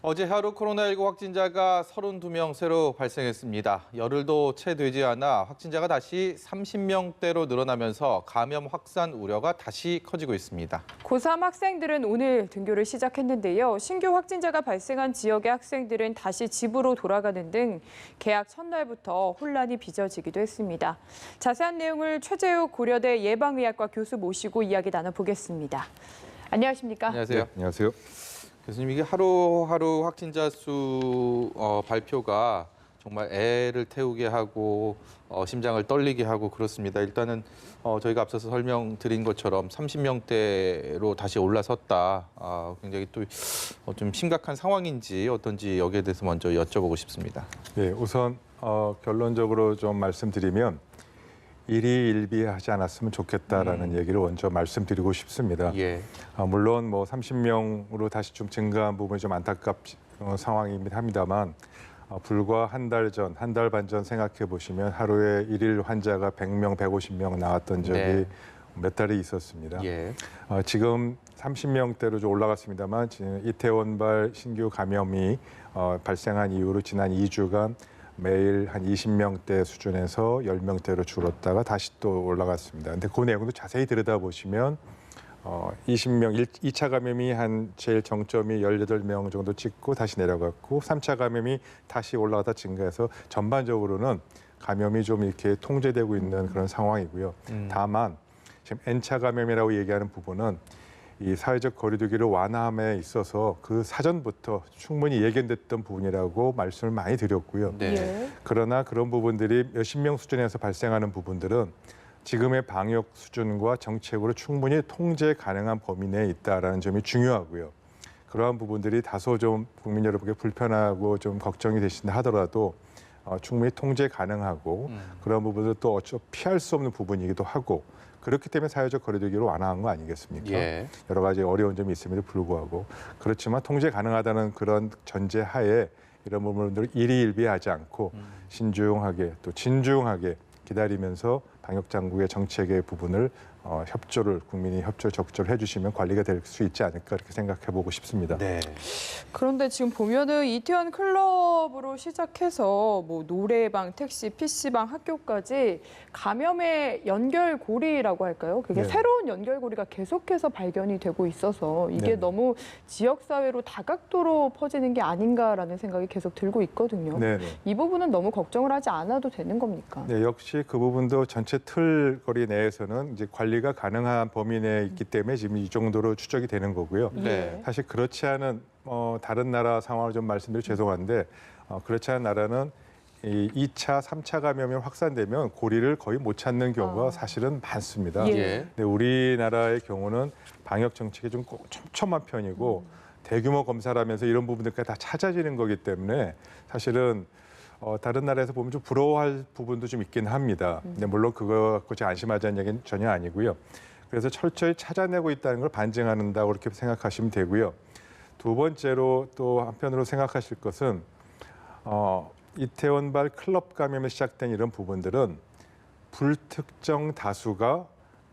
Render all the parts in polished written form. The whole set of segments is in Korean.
어제 하루 코로나19 확진자가 32명 새로 발생했습니다. 열흘도 채 되지 않아 확진자가 다시 30명대로 늘어나면서 감염 확산 우려가 다시 커지고 있습니다. 고3 학생들은 오늘 등교를 시작했는데요. 신규 확진자가 발생한 지역의 학생들은 다시 집으로 돌아가는 등 개학 첫날부터 혼란이 빚어지기도 했습니다. 자세한 내용을 최재욱 고려대 예방의학과 교수 모시고 이야기 나눠보겠습니다. 안녕하십니까? 안녕하세요. 네, 안녕하세요. 교수님, 이게 하루하루 확진자 수 발표가 정말 애를 태우게 하고 심장을 떨리게 하고 그렇습니다. 일단은 저희가 앞서서 설명드린 것처럼 30명대로 다시 올라섰다. 굉장히 또 좀 심각한 상황인지 어떤지 여기에 대해서 먼저 여쭤보고 싶습니다. 네, 우선 결론적으로 좀 말씀드리면 일희일비하지 않았으면 좋겠다라는 얘기를 먼저 말씀드리고 싶습니다. 예. 물론 뭐 30명으로 다시 좀 증가한 부분이 좀 안타깝 상황이긴 합니다만 불과 한 달 전, 한 달 반 전 생각해 보시면 하루에 일일 환자가 100명, 150명 나왔던 적이 네. 몇 달이 있었습니다. 예. 지금 30명대로 좀 올라갔습니다만 지금 이태원발 신규 감염이 발생한 이후로 지난 2주간 매일 한 20명대 수준에서 10명대로 줄었다가 다시 또 올라갔습니다. 근데 그 내용도 자세히 들여다보시면 20명, 2차 감염이 한 제일 정점이 18명 정도 찍고 다시 내려갔고 3차 감염이 다시 올라가다 증가해서 전반적으로는 감염이 좀 이렇게 통제되고 있는 그런 상황이고요. 다만 지금 N차 감염이라고 얘기하는 부분은 이 사회적 거리두기를 완화함에 있어서 그 사전부터 충분히 예견됐던 부분이라고 말씀을 많이 드렸고요. 네. 예. 그러나 그런 부분들이 몇십 명 수준에서 발생하는 부분들은 지금의 방역 수준과 정책으로 충분히 통제 가능한 범위 내에 있다라는 점이 중요하고요. 그러한 부분들이 다소 좀 국민 여러분께 불편하고 좀 걱정이 되신다 하더라도 충분히 통제 가능하고 그런 부분들 또 어쩌 피할 수 없는 부분이기도 하고 그렇기 때문에 사회적 거리두기를 완화한 거 아니겠습니까? 예. 여러 가지 어려운 점이 있음에도 불구하고 그렇지만 통제 가능하다는 그런 전제하에 이런 부분들을 일희일비하지 않고 신중하게 또 진중하게 기다리면서 방역 당국의 정책의 부분을 국민이 협조를 적극적으로 해주시면 관리가 될 수 있지 않을까 이렇게 생각해보고 싶습니다. 네. 그런데 지금 보면은 이태원 클럽으로 시작해서 뭐 노래방, 택시, PC방, 학교까지 감염의 연결고리라고 할까요? 그게 네. 새로운 연결고리가 계속해서 발견이 되고 있어서 이게 네. 너무 지역사회로 다각도로 퍼지는 게 아닌가라는 생각이 계속 들고 있거든요. 네. 이 부분은 너무 걱정을 하지 않아도 되는 겁니까? 네, 역시 그 부분도 전체 틀거리 내에서는 이제 관리가 가능한 범위 내에 있기 때문에 지금 이 정도로 추적이 되는 거고요. 네. 사실 그렇지 않은 다른 나라 상황을 좀 말씀드려 죄송한데 그렇지 않은 나라는 이 2차, 3차 감염이 확산되면 고리를 거의 못 찾는 경우가 사실은 많습니다. 예. 근데 우리나라의 경우는 방역 정책이 좀 촘촘한 편이고 대규모 검사를 하면서 이런 부분들까지 다 찾아지는 거기 때문에 사실은 다른 나라에서 보면 좀 부러워할 부분도 좀 있긴 합니다. 근데 물론 그거 갖고 제가 안심하자는 얘기는 전혀 아니고요. 그래서 철저히 찾아내고 있다는 걸 반증한다고 그렇게 생각하시면 되고요. 두 번째로 또 한편으로 생각하실 것은 이태원발 클럽 감염에 시작된 이런 부분들은 불특정 다수가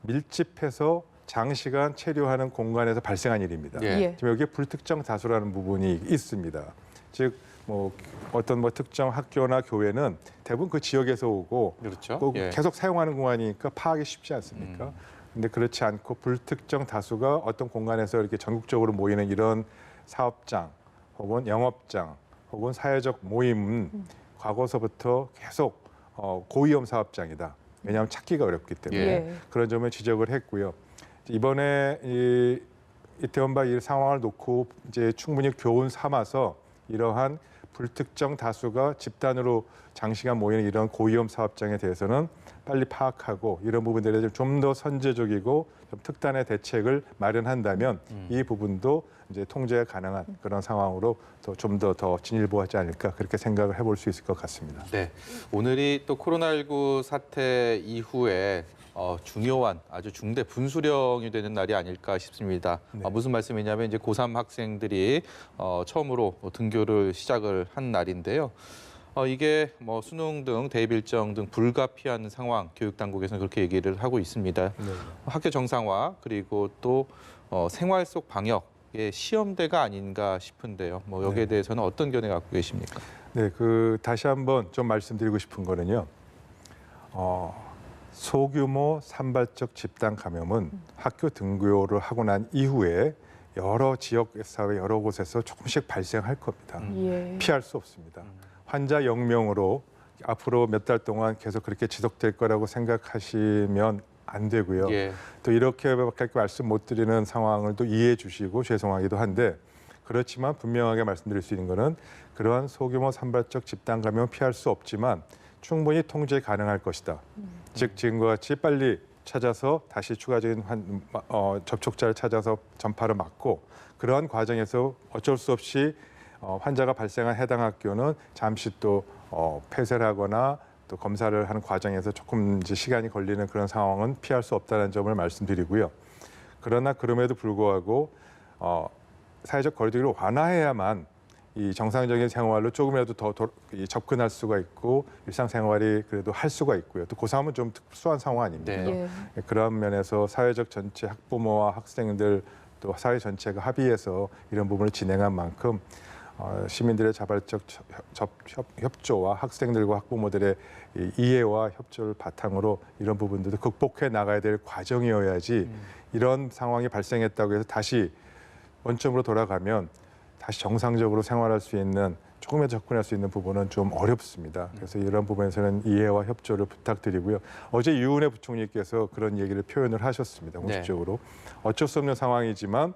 밀집해서 장시간 체류하는 공간에서 발생한 일입니다. 예. 예. 지금 여기에 불특정 다수라는 부분이 있습니다. 즉 어떤 특정 학교나 교회는 대부분 그 지역에서 오고 그렇죠. 꼭 예. 계속 사용하는 공간이니까 파악이 쉽지 않습니까? 근데 그렇지 않고 불특정 다수가 어떤 공간에서 이렇게 전국적으로 모이는 이런 사업장 혹은 영업장 혹은 사회적 모임은 과거서부터 계속 고위험 사업장이다. 왜냐하면 찾기가 어렵기 때문에 예. 그런 점을 지적을 했고요. 이번에 이태원발 이 상황을 놓고 이제 충분히 교훈 삼아서 이러한 불특정 다수가 집단으로 장시간 모이는 이런 고위험 사업장에 대해서는 빨리 파악하고 이런 부분들에 대해서 좀 더 선제적이고 좀 특단의 대책을 마련한다면 이 부분도 이제 통제가 가능한 그런 상황으로 좀 더 진일보하지 않을까 그렇게 생각을 해볼 수 있을 것 같습니다. 네. 오늘이 또 코로나19 사태 이후에 중요한 아주 중대 분수령이 되는 날이 아닐까 싶습니다. 네. 무슨 말씀이냐면 이제 고3 학생들이 처음으로 등교를 시작을 한 날인데요. 이게 뭐 수능 등 대입 일정 등 불가피한 상황, 교육 당국에서는 그렇게 얘기를 하고 있습니다. 네. 학교 정상화 그리고 또 생활 속 방역 시험대가 아닌가 싶은데요. 뭐 여기에 네. 대해서는 어떤 견해 갖고 계십니까? 네, 다시 한번 좀 말씀드리고 싶은 거는요. 소규모 산발적 집단 감염은 학교 등교를 하고 난 이후에 여러 지역 사회 여러 곳에서 조금씩 발생할 겁니다. 예. 피할 수 없습니다. 환자 0명으로 앞으로 몇 달 동안 계속 그렇게 지속될 거라고 생각하시면 안 되고요. 예. 또 이렇게밖에 말씀 못 드리는 상황을 또 이해해 주시고 죄송하기도 한데 그렇지만 분명하게 말씀드릴 수 있는 거는 그러한 소규모 산발적 집단 감염은 피할 수 없지만 충분히 통제 가능할 것이다. 즉 지금과 같이 빨리 찾아서 다시 추가적인 접촉자를 찾아서 전파를 막고 그러한 과정에서 어쩔 수 없이 환자가 발생한 해당 학교는 잠시 또 폐쇄를 하거나 또 검사를 하는 과정에서 조금 이제 시간이 걸리는 그런 상황은 피할 수 없다는 점을 말씀드리고요. 그러나 그럼에도 불구하고 사회적 거리두기를 완화해야만 이 정상적인 생활로 조금이라도 더 접근할 수가 있고 일상생활이 그래도 할 수가 있고요. 또 고3은 좀 특수한 상황 아닙니까? 네. 예. 그런 면에서 사회적 전체 학부모와 학생들 또 사회 전체가 합의해서 이런 부분을 진행한 만큼 시민들의 자발적 협조와 학생들과 학부모들의 이해와 협조를 바탕으로 이런 부분들도 극복해 나가야 될 과정이어야지 이런 상황이 발생했다고 해서 다시 원점으로 돌아가면 다시 정상적으로 생활할 수 있는 조금이라도 접근할 수 있는 부분은 좀 어렵습니다. 그래서 이런 부분에서는 이해와 협조를 부탁드리고요. 어제 유은혜 부총리께서 그런 얘기를 표현을 하셨습니다. 공식적으로. 어쩔 수 없는 상황이지만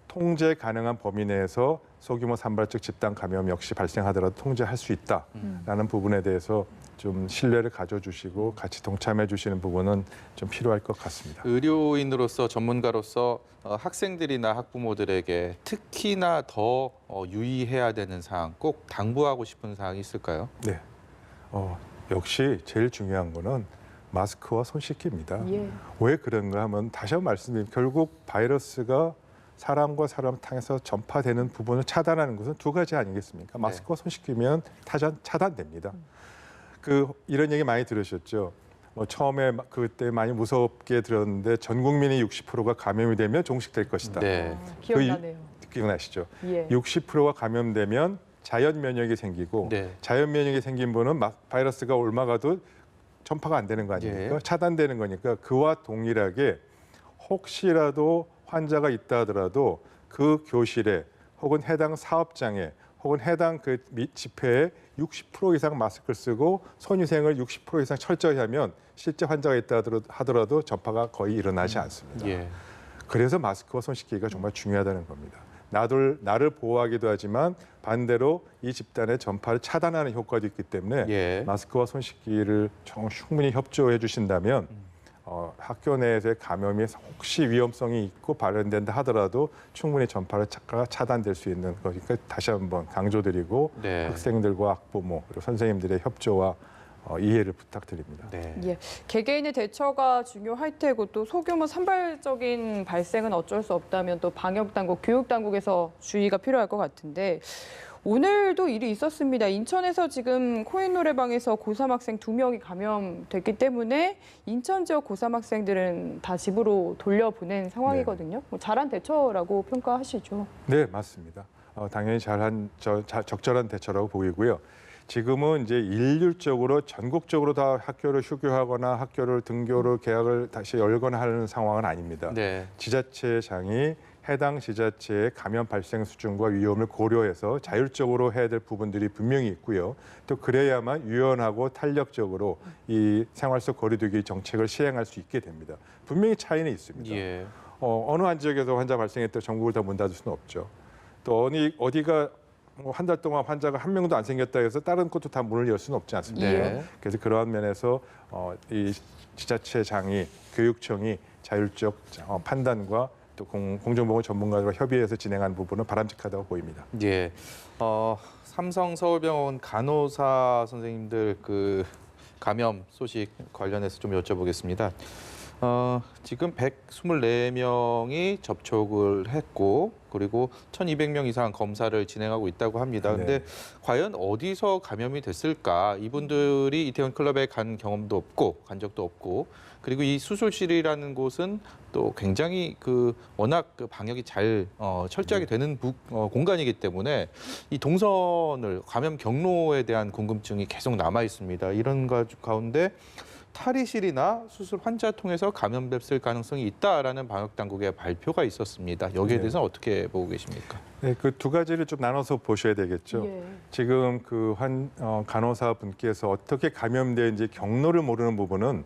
통제 가능한 범위 내에서 소규모 산발적 집단 감염 역시 발생하더라도 통제할 수 있다라는 부분에 대해서 좀 신뢰를 가져주시고 같이 동참해 주시는 부분은 좀 필요할 것 같습니다. 의료인으로서 전문가로서 학생들이나 학부모들에게 특히나 더 유의해야 되는 사항, 꼭 당부하고 싶은 사항이 있을까요? 네, 역시 제일 중요한 거는 마스크와 손 씻기입니다. 예. 왜 그런가 하면 다시 한번 말씀드리면 결국 바이러스가 사람과 사람 통해서 전파되는 부분을 차단하는 것은 두 가지 아니겠습니까? 마스크와 손 씻기면 차단됩니다. 이런 얘기 많이 들으셨죠? 처음에 그때 많이 무섭게 들었는데 전 국민의 60%가 감염이 되면 종식될 것이다. 네. 기억나네요. 기억나시죠? 예. 60%가 감염되면 자연 면역이 생기고 네. 자연 면역이 생긴 분은 바이러스가 옮아가도 전파가 안 되는 거 아닙니까? 예. 차단되는 거니까 그와 동일하게 혹시라도 환자가 있다 하더라도 그 교실에 혹은 해당 사업장에 혹은 해당 그 집회에 60% 이상 마스크를 쓰고 손위생을 60% 이상 철저히 하면 실제 환자가 있다 하더라도 전파가 거의 일어나지 않습니다. 예. 그래서 마스크와 손 씻기가 정말 중요하다는 겁니다. 나를 보호하기도 하지만 반대로 이 집단의 전파를 차단하는 효과도 있기 때문에 예. 마스크와 손 씻기를 충분히 협조해 주신다면 학교 내에서의 감염이 혹시 위험성이 있고 발현된다 하더라도 충분히 전파를 차단될 수 있는 거니까 다시 한번 강조드리고 네. 학생들과 학부모 그리고 선생님들의 협조와 이해를 부탁드립니다. 네. 예, 개개인의 대처가 중요할 테고 또 소규모 산발적인 발생은 어쩔 수 없다면 또 방역 당국, 교육 당국에서 주의가 필요할 것 같은데 오늘도 일이 있었습니다. 인천에서 지금 코인 노래방에서 고3 학생 2명이 감염됐기 때문에 인천 지역 고3 학생들은 다 집으로 돌려보낸 상황이거든요. 뭐 잘한 대처라고 평가하시죠? 네, 맞습니다. 당연히 적절한 대처라고 보이고요. 지금은 이제 일률적으로 전국적으로 다 학교를 휴교하거나 학교를 등교를 개학을 다시 열거나 하는 상황은 아닙니다. 네. 지자체장이 해당 지자체의 감염 발생 수준과 위험을 고려해서 자율적으로 해야 될 부분들이 분명히 있고요. 또 그래야만 유연하고 탄력적으로 이 생활 속 거리두기 정책을 시행할 수 있게 됩니다. 분명히 차이는 있습니다. 예. 어느 한 지역에서 환자 발생했다고 전국을 다 문 닫을 수는 없죠. 또 어디가 한 달 동안 환자가 한 명도 안 생겼다 해서 다른 곳도 다 문을 열 수는 없지 않습니까? 네. 그래서 그러한 면에서 이 지자체장이 교육청이 자율적 판단과 또 공정보건 전문가들과 협의해서 진행하는 부분은 바람직하다고 보입니다. 예. 삼성 서울병원 간호사 선생님들 그 감염 소식 관련해서 좀 여쭤보겠습니다. 지금 124명이 접촉을 했고 그리고 1,200명 이상 검사를 진행하고 있다고 합니다. 근데 네. 과연 어디서 감염이 됐을까? 이분들이 이태원 클럽에 간 경험도 없고 간 적도 없고 그리고 이 수술실이라는 곳은 또 굉장히 워낙 방역이 잘 철저하게 되는 공간이기 때문에 이 동선을 감염 경로에 대한 궁금증이 계속 남아 있습니다. 이런 가운데 탈의실이나 수술 환자 통해서 감염됐을 가능성이 있다라는 방역 당국의 발표가 있었습니다. 여기에 네. 대해서는 어떻게 보고 계십니까? 네, 그 두 가지를 좀 나눠서 보셔야 되겠죠. 예. 지금 간호사 분께서 어떻게 감염되는지 경로를 모르는 부분은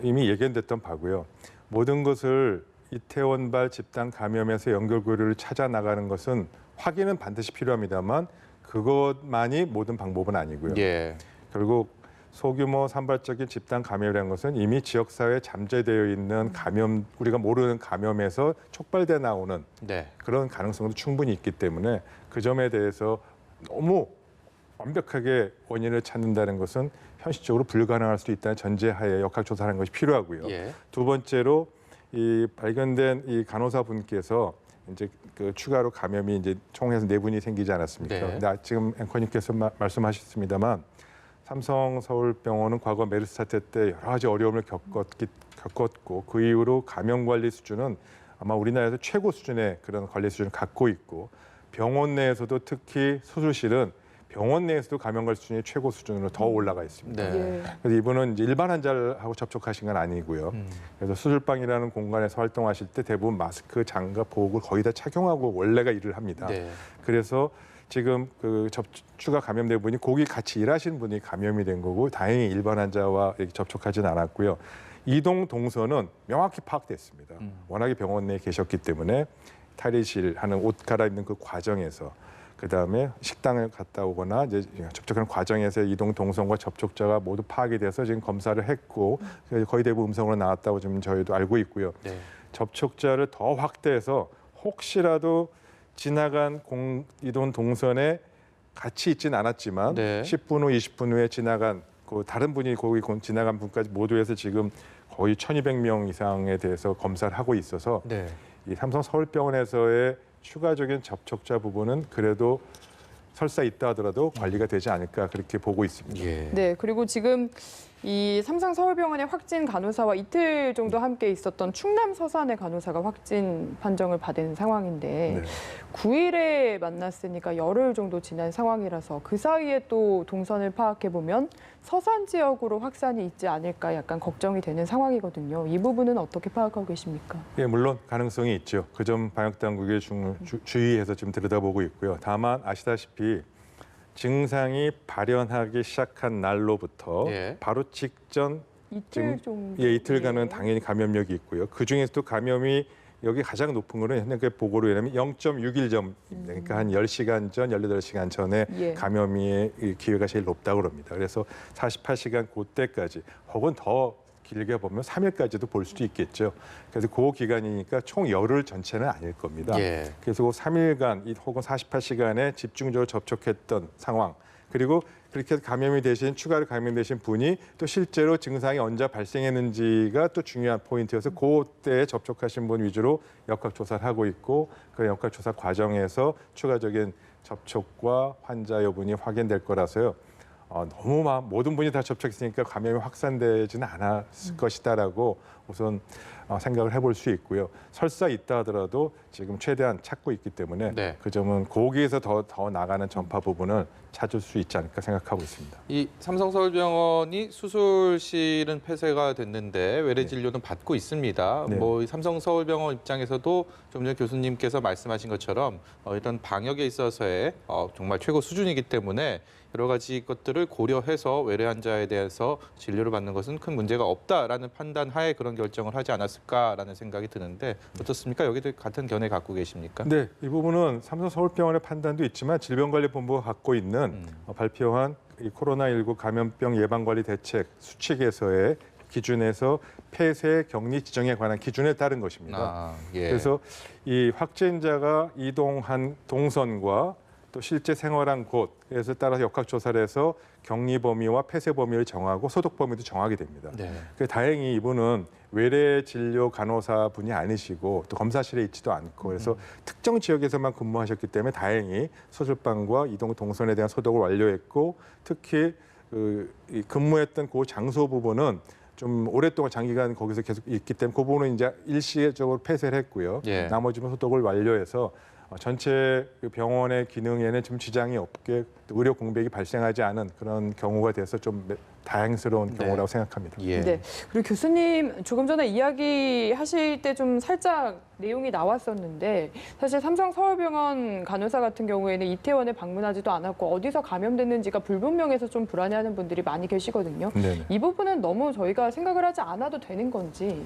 이미 예견됐던 바고요. 모든 것을 이태원발 집단 감염에서 연결고리를 찾아 나가는 것은 확인은 반드시 필요합니다만 그것만이 모든 방법은 아니고요. 예. 결국 소규모 산발적인 집단 감염이라는 것은 이미 지역사회에 잠재되어 있는 감염, 우리가 모르는 감염에서 촉발돼 나오는 네. 그런 가능성도 충분히 있기 때문에 그 점에 대해서 너무 완벽하게 원인을 찾는다는 것은 현실적으로 불가능할 수도 있다는 전제하에 역학조사하는 것이 필요하고요. 예. 두 번째로 이 발견된 이 간호사 분께서 이제 추가로 감염이 이제 총해서 4분이 생기지 않았습니까? 네. 근데 지금 앵커님께서 말씀하셨습니다만 삼성 서울병원은 과거 메르스 사태 때 여러 가지 어려움을 겪었고 그 이후로 감염 관리 수준은 아마 우리나라에서 최고 수준의 그런 관리 수준을 갖고 있고 병원 내에서도 특히 수술실은 병원 내에서도 감염 관리 수준이 최고 수준으로 더 올라가 있습니다. 네. 예. 그래서 이분은 이제 일반 환자하고 접촉하신 건 아니고요. 그래서 수술방이라는 공간에서 활동하실 때 대부분 마스크, 장갑, 보호구를 거의 다 착용하고 원래가 일을 합니다. 네. 그래서 지금 추가 감염된 분이 거기 같이 일하시는 분이 감염이 된 거고 다행히 일반 환자와 접촉하지는 않았고요. 이동 동선은 명확히 파악됐습니다. 워낙에 병원 내에 계셨기 때문에 탈의실 하는 옷 갈아입는 그 과정에서 그다음에 식당을 갔다 오거나 이제 접촉하는 과정에서 이동 동선과 접촉자가 모두 파악이 돼서 지금 검사를 했고 거의 대부분 음성으로 나왔다고 지금 저희도 알고 있고요. 네. 접촉자를 더 확대해서 혹시라도 지나간 이동 동선에 같이 있지는 않았지만 네. 10분 후, 20분 후에 지나간 다른 분이 거기 지나간 분까지 모두 해서 지금 거의 1,200명 이상에 대해서 검사를 하고 있어서 네. 이 삼성 서울병원에서의 추가적인 접촉자 부분은 그래도 설사 있다 하더라도 관리가 되지 않을까 그렇게 보고 있습니다. 예. 네, 그리고 지금 이 삼성 서울병원의 확진 간호사와 이틀 정도 함께 있었던 충남 서산의 간호사가 확진 판정을 받은 상황인데 네. 9일에 만났으니까 열흘 정도 지난 상황이라서 그 사이에 또 동선을 파악해 보면 서산 지역으로 확산이 있지 않을까 약간 걱정이 되는 상황이거든요. 이 부분은 어떻게 파악하고 계십니까? 예, 물론 가능성이 있죠. 그 점 방역 당국이 주의해서 지금 들여다보고 있고요. 다만 아시다시피 증상이 발현하기 시작한 날로부터 예. 바로 직전 이틀 정도. 예, 이틀간은 예. 당연히 감염력이 있고요. 그 중에서도 감염이 여기 가장 높은 거는 현재 보고로 의하면 0.6일 전입니다. 그러니까 한 10시간 전, 18시간 전에 예. 감염의 기회가 제일 높다고 합니다. 그래서 48시간 그때까지 혹은 더 길게 보면 3일까지도 볼 수도 있겠죠. 그래서 그 기간이니까 총 열흘 전체는 아닐 겁니다. 예. 그래서 그 3일간 혹은 48시간에 집중적으로 접촉했던 상황 그리고 그렇게 감염이 되신 추가로 감염되신 분이 또 실제로 증상이 언제 발생했는지가 또 중요한 포인트여서 그때에 접촉하신 분 위주로 역학조사를 하고 있고 그 역학조사 과정에서 추가적인 접촉과 환자 여분이 확인될 거라서요. 너무 모든 분이 다 접촉했으니까 감염이 확산되지는 않았을 것이다라고 우선 생각을 해볼 수 있고요. 설사 있다 하더라도 지금 최대한 찾고 있기 때문에 네. 그 점은 거기에서 더 나가는 전파 부분을 찾을 수 있지 않을까 생각하고 있습니다. 이 삼성서울병원이 수술실은 폐쇄가 됐는데 외래 진료는 받고 있습니다. 네. 이 삼성서울병원 입장에서도 좀 전에 교수님께서 말씀하신 것처럼 일단 방역에 있어서의 정말 최고 수준이기 때문에 여러 가지 것들을 고려해서 외래 환자에 대해서 진료를 받는 것은 큰 문제가 없다라는 판단 하에 그런 결정을 하지 않았을까라는 생각이 드는데 어떻습니까? 여기도 같은 견해 갖고 계십니까? 네, 이 부분은 삼성 서울병원의 판단도 있지만 질병관리본부가 갖고 있는 발표한 이 코로나19 감염병 예방관리 대책 수칙에서의 기준에서 폐쇄 격리 지정에 관한 기준에 따른 것입니다. 예. 그래서 이 확진자가 이동한 동선과 또 실제 생활한 곳에서 따라서 역학조사를 해서 격리 범위와 폐쇄 범위를 정하고 소독 범위도 정하게 됩니다. 네. 다행히 이분은 외래 진료 간호사 분이 아니시고 또 검사실에 있지도 않고 그래서 특정 지역에서만 근무하셨기 때문에 다행히 수술방과 이동 동선에 대한 소독을 완료했고 특히 이 근무했던 그 장소 부분은 좀 오랫동안 장기간 거기서 계속 있기 때문에 그 부분은 이제 일시적으로 폐쇄를 했고요. 예. 나머지는 소독을 완료해서 전체 그 병원의 기능에는 좀 지장이 없게 의료 공백이 발생하지 않은 그런 경우가 돼서 좀 다행스러운 경우라고 생각합니다. 예. 네. 그리고 교수님 조금 전에 이야기하실 때 좀 살짝 내용이 나왔었는데 사실 삼성 서울병원 간호사 같은 경우에는 이태원에 방문하지도 않았고 어디서 감염됐는지가 불분명해서 좀 불안해하는 분들이 많이 계시거든요. 네네. 이 부분은 너무 저희가 생각을 하지 않아도 되는 건지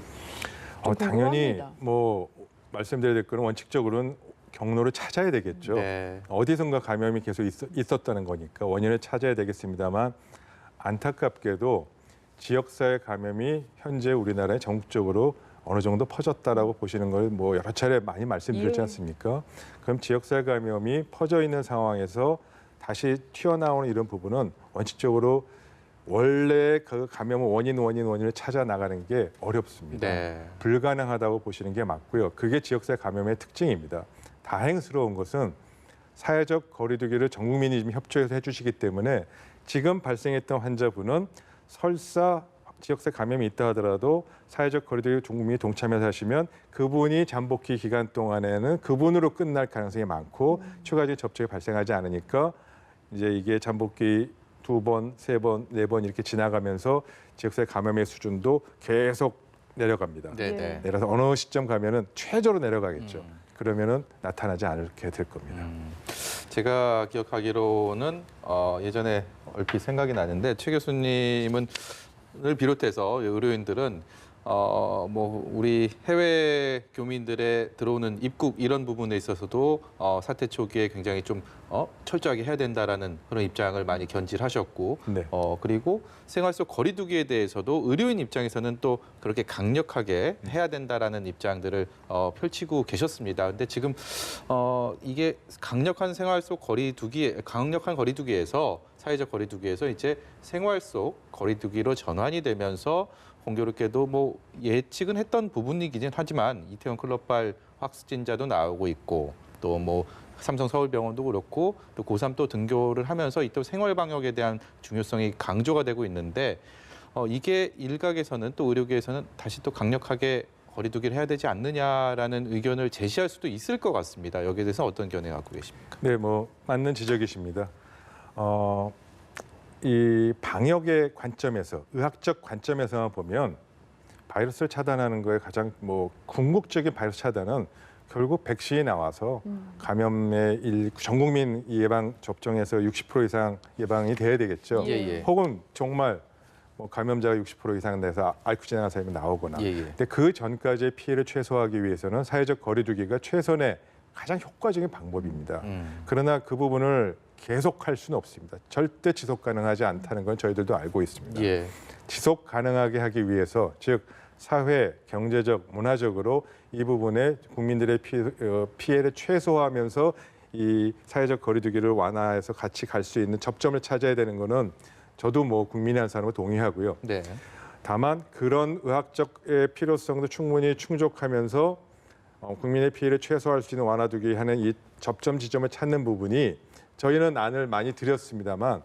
좀 당연히 궁금합니다. 뭐 말씀드려야 될 거는 원칙적으로는 경로를 찾아야 되겠죠. 네. 어디선가 감염이 계속 있었다는 거니까 원인을 찾아야 되겠습니다만 안타깝게도 지역사회 감염이 현재 우리나라에 전국적으로 어느 정도 퍼졌다라고 보시는 걸 뭐 여러 차례 많이 말씀드렸지 예. 않습니까? 그럼 지역사회 감염이 퍼져 있는 상황에서 다시 튀어나오는 이런 부분은 원칙적으로 원래 그 감염의 원인을 찾아 나가는 게 어렵습니다. 네. 불가능하다고 보시는 게 맞고요. 그게 지역사회 감염의 특징입니다. 다행스러운 것은 사회적 거리두기를 전 국민이 지금 협조해서 해주시기 때문에 지금 발생했던 환자분은 설사 지역사회 감염이 있다 하더라도 사회적 거리두기 전 국민이 동참해서 하시면 그분이 잠복기 기간 동안에는 그분으로 끝날 가능성이 많고 추가적인 접촉이 발생하지 않으니까 이제 이게 잠복기 2번, 3번, 4번 이렇게 지나가면서 지역사회 감염의 수준도 계속 내려갑니다. 네. 예. 네. 내려서 어느 시점 가면은 최저로 내려가겠죠. 그러면은 나타나지 않게 될 겁니다. 제가 기억하기로는 예전에 얼핏 생각이 나는데 최 교수님은 을 비롯해서 의료인들은 뭐 우리 해외 교민들의 들어오는 입국 이런 부분에 있어서도 사태 초기에 굉장히 좀 철저하게 해야 된다라는 그런 입장을 많이 견지하셨고 네. 그리고 생활 속 거리두기에 대해서도 의료인 입장에서는 또 그렇게 강력하게 해야 된다라는 입장들을 펼치고 계셨습니다. 근데 지금 이게 강력한 생활 속 강력한 거리두기에서 사회적 거리두기에서 이제 생활 속 거리두기로 전환이 되면서 공교롭게도 뭐 예측은 했던 부분이긴 하지만 이태원 클럽발 확진자도 나오고 있고 또 뭐 삼성 서울병원도 그렇고 또 고3 또 등교를 하면서 이 또 생활 방역에 대한 중요성이 강조가 되고 있는데 이게 일각에서는 또 의료계에서는 다시 또 강력하게 거리두기를 해야 되지 않느냐라는 의견을 제시할 수도 있을 것 같습니다. 여기에 대해서 어떤 견해 갖고 계십니까? 네, 뭐 맞는 지적이십니다. 이 방역의 관점에서 의학적 관점에서만 보면 바이러스를 차단하는 거에 가장 뭐 궁극적인 바이러스 차단은 결국 백신이 나와서 감염의 전 국민 예방 접종에서 60% 이상 예방이 돼야 되겠죠. 예. 혹은 정말 뭐 감염자가 60% 이상 돼서 앓고 지나간 사람이 나오거나. 예. 근데 그 전까지의 피해를 최소화하기 위해서는 사회적 거리두기가 최선의 가장 효과적인 방법입니다. 그러나 그 부분을 계속할 수는 없습니다. 절대 지속 가능하지 않다는 건 저희들도 알고 있습니다. 예. 지속 가능하게 하기 위해서 즉 사회, 경제적, 문화적으로 이 부분에 국민들의 피해를 최소화하면서 이 사회적 거리두기를 완화해서 같이 갈 수 있는 접점을 찾아야 되는 거는 저도 뭐 국민이 한 사람은 동의하고요. 네. 다만 그런 의학적의 필요성도 충분히 충족하면서 국민의 피해를 최소화할 수 있는 완화두기 하는 이 접점 지점을 찾는 부분이 저희는 안을 많이 드렸습니다만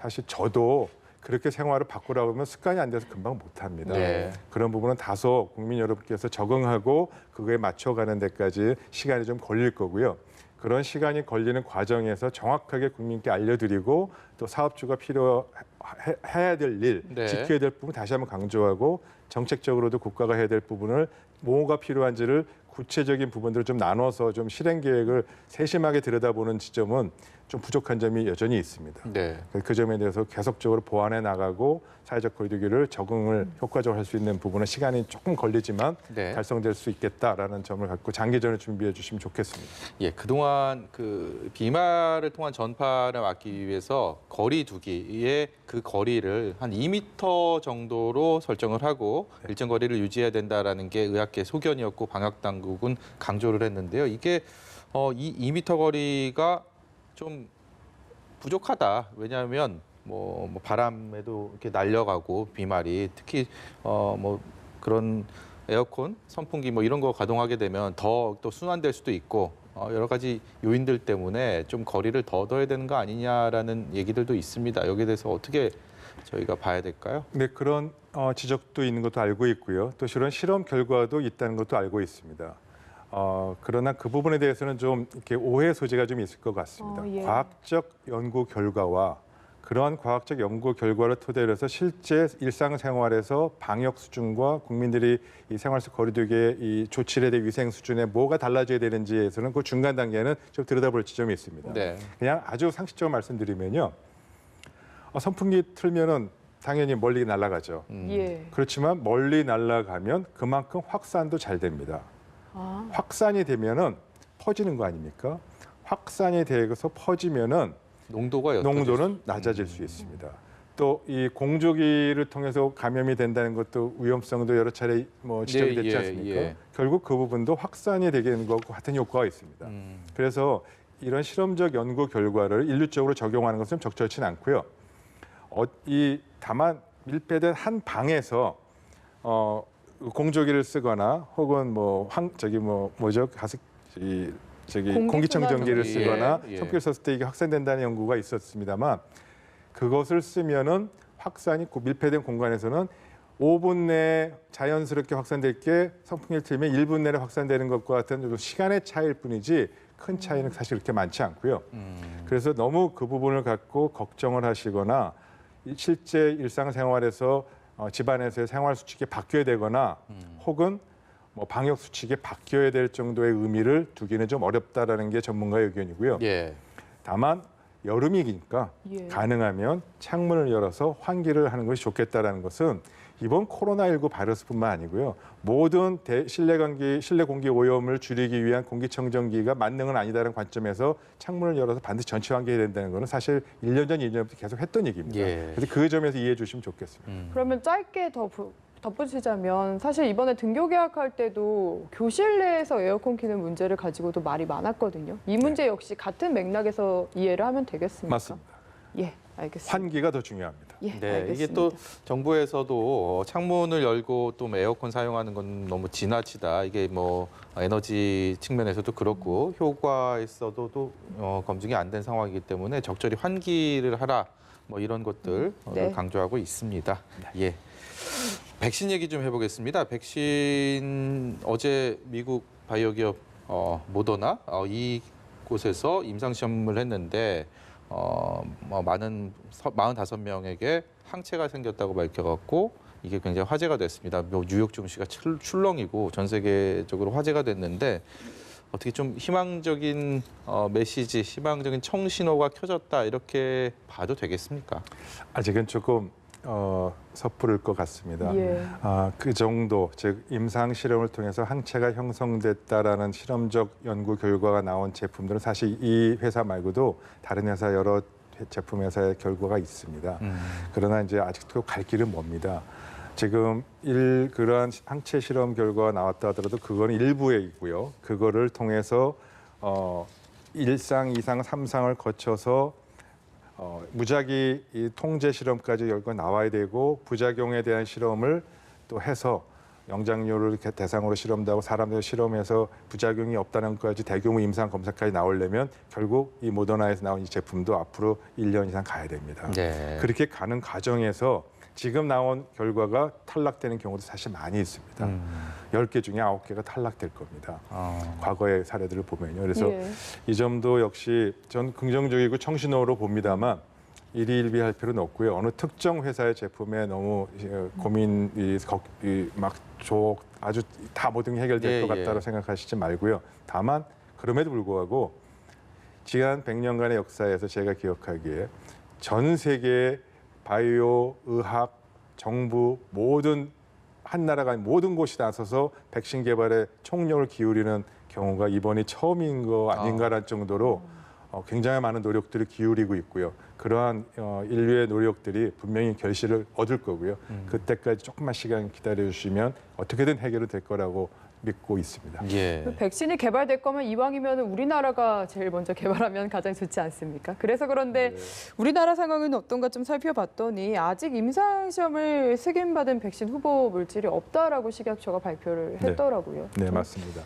사실 저도 그렇게 생활을 바꾸라고 하면 습관이 안 돼서 금방 못합니다. 네. 그런 부분은 다소 국민 여러분께서 적응하고 그거에 맞춰가는 데까지 시간이 좀 걸릴 거고요. 그런 시간이 걸리는 과정에서 정확하게 국민께 알려드리고 또 사업주가 해야 될 일, 네. 지켜야 될 부분 다시 한번 강조하고 정책적으로도 국가가 해야 될 부분을 뭐가 필요한지를 구체적인 부분들을 좀 나눠서 좀 실행 계획을 세심하게 들여다보는 지점은 좀 부족한 점이 여전히 있습니다. 네. 그 점에 대해서 계속적으로 보완해 나가고 사회적 거리두기를 적응을 효과적으로 할 수 있는 부분은 시간이 조금 걸리지만 네. 달성될 수 있겠다라는 점을 갖고 장기전을 준비해 주시면 좋겠습니다. 예, 그동안 그 비말을 통한 전파를 막기 위해서 거리두기의 그 거리를 한 2m 정도로 설정을 하고 일정 거리를 유지해야 된다라는 게 의학계 소견이었고 방역 당국은 강조를 했는데요. 이게 이 2m 거리가 좀 부족하다. 왜냐하면 뭐 바람에도 이렇게 날려가고 비말이 특히 그런 에어컨, 선풍기 뭐 이런 거 가동하게 되면 더 또 순환될 수도 있고 여러 가지 요인들 때문에 좀 거리를 더 둬야 되는 거 아니냐라는 얘기들도 있습니다. 여기에 대해서 어떻게 저희가 봐야 될까요? 네, 그런 지적도 있는 것도 알고 있고요. 또 이런 실험 결과도 있다는 것도 알고 있습니다. 그러나 그 부분에 대해서는 좀 이렇게 오해 소지가 좀 있을 것 같습니다. 예. 과학적 연구 결과와 그러한 과학적 연구 결과를 토대로 해서 실제 일상생활에서 방역 수준과 국민들이 이 생활 속 거리두기의 이 조치에 대한 위생 수준에 뭐가 달라져야 되는지에서는 그 중간 단계는 좀 들여다볼 지점이 있습니다. 네. 그냥 아주 상식적으로 말씀드리면요. 선풍기 틀면은 당연히 멀리 날아가죠. 예. 그렇지만 멀리 날아가면 그만큼 확산도 잘 됩니다. 아, 확산이 되면은 퍼지는 거 아닙니까? 확산이 돼서 퍼지면은 농도가 농도는 낮아질 수 있습니다. 또 이 공조기를 통해서 감염이 된다는 것도 위험성도 여러 차례 뭐 지적이 됐지 예, 않습니까? 예. 결국 그 부분도 확산이 되게 되는 것과 같은 효과가 있습니다. 그래서 이런 실험적 연구 결과를 일률적으로 적용하는 것은 적절치는 않고요. 다만 밀폐된 한 방에서 공조기를 쓰거나 혹은 공기청정기를 공기순환. 쓰거나 예, 예. 선풍기를 썼을 때 이게 확산된다는 연구가 있었습니다만 그것을 쓰면은 확산이 밀폐된 공간에서는 5분 내에 자연스럽게 확산될 게 선풍기를 틀면 1분 내에 확산되는 것과 같은 시간의 차이일 뿐이지 큰 차이는 사실 그렇게 많지 않고요. 그래서 너무 그 부분을 갖고 걱정을 하시거나 실제 일상생활에서 집안에서의 생활 수칙이 바뀌어야 되거나 혹은 뭐 방역 수칙이 바뀌어야 될 정도의 의미를 두기는 좀 어렵다라는 게 전문가의 의견이고요. 예. 다만 여름이니까 예. 가능하면 창문을 열어서 환기를 하는 것이 좋겠다라는 것은 이번 코로나19 바이러스뿐만 아니고요. 모든 실내 공기 오염을 줄이기 위한 공기청정기가 만능은 아니다라는 관점에서 창문을 열어서 반드시 전체 환기해야 된다는 것은 사실 1년 전, 2년 전부터 계속 했던 얘기입니다. 예. 그래서 그 점에서 이해해 주시면 좋겠습니다. 그러면 짧게 더 덧붙이자면 사실 이번에 등교 개학할 때도 교실 내에서 에어컨 키는 문제를 가지고도 말이 많았거든요. 이 문제 역시 같은 맥락에서 이해를 하면 되겠습니까? 맞습니다. 예, 알겠습니다. 환기가 더 중요합니다. 예, 네, 알겠습니다. 이게 또 정부에서도 창문을 열고 또 에어컨 사용하는 건 너무 지나치다. 이게 뭐 에너지 측면에서도 그렇고 효과에서도 또 검증이 안 된 상황이기 때문에 적절히 환기를 하라. 뭐 이런 것들 네. 강조하고 있습니다. 예. 백신 얘기 좀 해보겠습니다. 백신 어제 미국 바이오 기업 모더나 이곳에서 임상 시험을 했는데 많은 45명에게 항체가 생겼다고 밝혀갖고 이게 굉장히 화제가 됐습니다. 뉴욕 증시가 출렁이고 전 세계적으로 화제가 됐는데 어떻게 좀 희망적인 메시지, 희망적인 청신호가 켜졌다 이렇게 봐도 되겠습니까? 아직은 조금 섣부를 것 같습니다. 예. 그 정도, 즉 임상 실험을 통해서 항체가 형성됐다라는 실험적 연구 결과가 나온 제품들은 사실 이 회사 말고도 다른 회사 여러 제품 회사의 결과가 있습니다. 그러나 이제 아직도 갈 길은 멉니다. 지금 그러한 항체 실험 결과가 나왔다 하더라도 그거는 일부에 있고요. 그거를 통해서 1상, 2상, 3상을 거쳐서 무작위 이 통제 실험까지 결과 나와야 되고 부작용에 대한 실험을 또 해서 영장류를 이렇게 대상으로 실험도 하고 사람들 실험해서 부작용이 없다는 것까지 대규모 임상 검사까지 나오려면 결국 이 모더나에서 나온 이 제품도 앞으로 1년 이상 가야 됩니다. 네. 그렇게 가는 과정에서 지금 나온 결과가 탈락되는 경우도 사실 많이 있습니다. 10개 중에 9개가 탈락될 겁니다. 과거의 사례들을 보면요. 그래서 예. 이 점도 역시 전 긍정적이고 청신호로 봅니다만 일희일비할 필요는 없고요. 어느 특정 회사의 제품에 너무 고민이 아주 다 모든 게 해결될 예, 것 같다고 예. 생각하시지 말고요. 다만 그럼에도 불구하고 지난 100년간의 역사에서 제가 기억하기에 전 세계의 바이오, 의학, 정부 모든 한 나라가 모든 곳이 나서서 백신 개발에 총력을 기울이는 경우가 이번이 처음인 거 아닌가라는 정도로 굉장히 많은 노력들을 기울이고 있고요. 그러한 인류의 노력들이 분명히 결실을 얻을 거고요. 그때까지 조금만 시간 기다려 주시면 어떻게든 해결이 될 거라고 믿고 있습니다. 예. 백신이 개발될 거면 이왕이면 우리나라가 제일 먼저 개발하면 가장 좋지 않습니까? 그래서 그런데 우리나라 상황은 어떤가 좀 살펴봤더니 아직 임상시험을 승인받은 백신 후보 물질이 없다라고 식약처가 발표를 네. 했더라고요. 네, 맞습니다.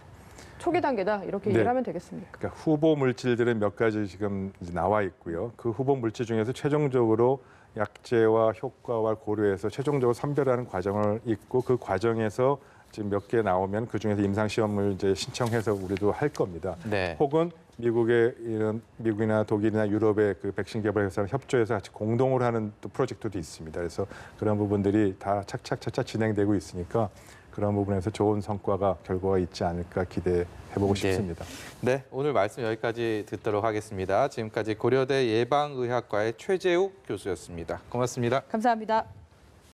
초기 단계다 이렇게 네. 이해를 하면 되겠습니까? 그러니까 후보 물질들은 몇 가지 지금 이제 나와 있고요. 그 후보 물질 중에서 최종적으로 약제와 효과와 고려해서 최종적으로 선별하는 과정을 있고 그 과정에서 지금 몇 개 나오면 그 중에서 임상 시험을 이제 신청해서 우리도 할 겁니다. 네. 혹은 미국의 이런 미국이나 독일이나 유럽의 그 백신 개발 회사랑 협조해서 같이 공동으로 하는 또 프로젝트도 있습니다. 그래서 그런 부분들이 다 착착 진행되고 있으니까 그런 부분에서 좋은 성과가 결과가 있지 않을까 기대해보고 싶습니다. 네, 오늘 말씀 여기까지 듣도록 하겠습니다. 지금까지 고려대 예방의학과의 최재욱 교수였습니다. 고맙습니다. 감사합니다.